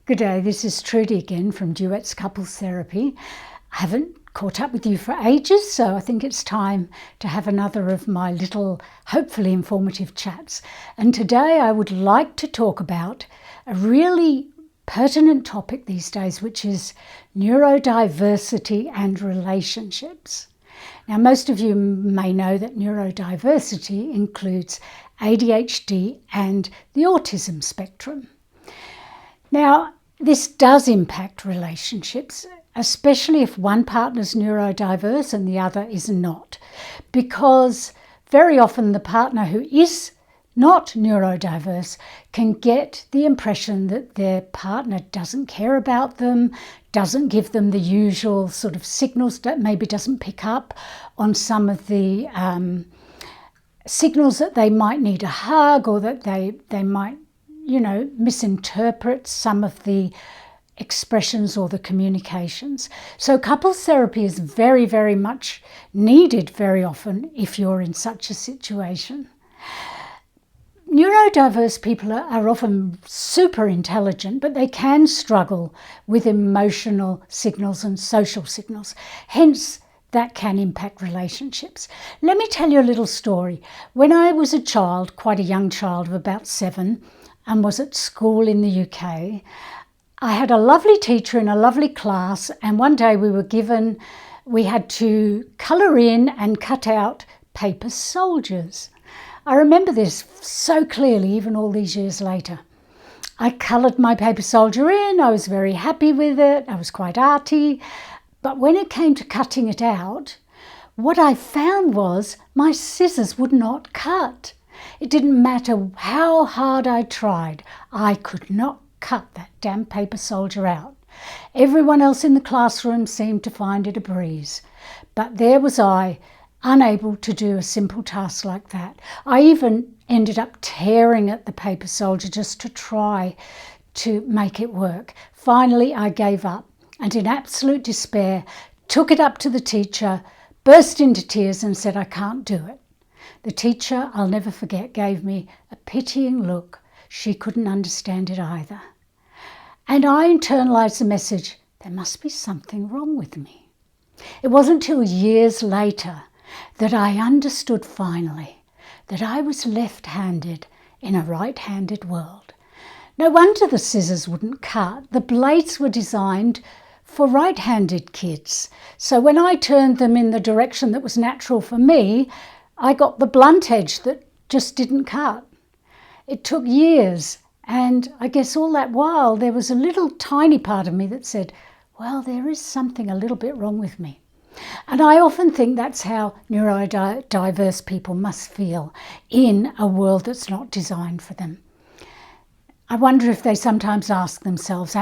Good day, this is Trudy again from Duets Couples Therapy. I haven't caught up with you for ages, so I think it's time to have another of my little, hopefully informative chats. And today I would like to talk about a really pertinent topic these days, which is neurodiversity and relationships. Now, most of you may know that neurodiversity includes ADHD and the autism spectrum. Now, this does impact relationships, especially if one partner's neurodiverse and the other is not, because very often the partner who is not neurodiverse can get the impression that their partner doesn't care about them, doesn't give them the usual sort of signals, that maybe doesn't pick up on some of the signals that they might need a hug, or that they might misinterpret some of the expressions or the communications. So couples therapy is very, very much needed very often if you're in such a situation. Neurodiverse people are often super intelligent, but they can struggle with emotional signals and social signals. Hence, that can impact relationships. Let me tell you a little story. When I was a child, quite a young child of about 7, and was at school in the UK, I had a lovely teacher in a lovely class, and one day we had to colour in and cut out paper soldiers. I remember this so clearly, even all these years later. I coloured my paper soldier in, I was very happy with it, I was quite arty, but when it came to cutting it out, what I found was my scissors would not cut. It didn't matter how hard I tried, I could not cut that damn paper soldier out. Everyone else in the classroom seemed to find it a breeze, but there was I, unable to do a simple task like that. I even ended up tearing at the paper soldier just to try to make it work. Finally, I gave up and in absolute despair took it up to the teacher, burst into tears and said, "I can't do it." The teacher, I'll never forget, gave me a pitying look. She couldn't understand it either. And I internalised the message, there must be something wrong with me. It wasn't till years later that I understood finally that I was left-handed in a right-handed world. No wonder the scissors wouldn't cut. The blades were designed for right-handed kids. So when I turned them in the direction that was natural for me, I got the blunt edge that just didn't cut. It took years, and I guess all that while there was a little tiny part of me that said, well, there is something a little bit wrong with me. And I often think that's how neurodiverse people must feel in a world that's not designed for them. I wonder if they sometimes ask themselves,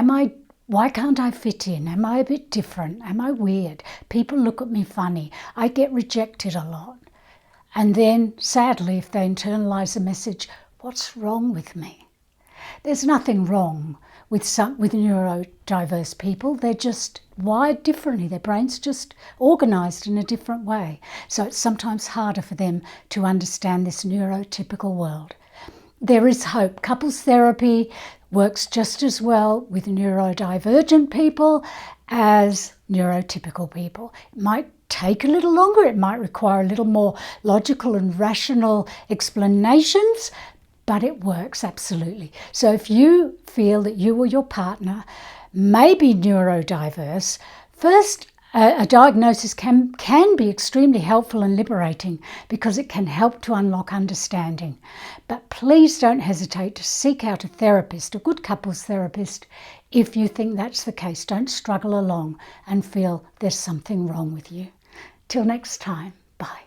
why can't I fit in? Am I a bit different? Am I weird? People look at me funny. I get rejected a lot. And then, sadly, if they internalise the message, what's wrong with me? There's nothing wrong with neurodiverse people. They're just wired differently. Their brains just organised in a different way. So it's sometimes harder for them to understand this neurotypical world. There is hope. Couples therapy works just as well with neurodivergent people as neurotypical people. It might take a little longer, it might require a little more logical and rational explanations, but it works absolutely. So if you feel that you or your partner may be neurodiverse, first a diagnosis can be extremely helpful and liberating because it can help to unlock understanding. But please don't hesitate to seek out a therapist, a good couples therapist, if you think that's the case. Don't struggle along and feel there's something wrong with you. Till next time, bye.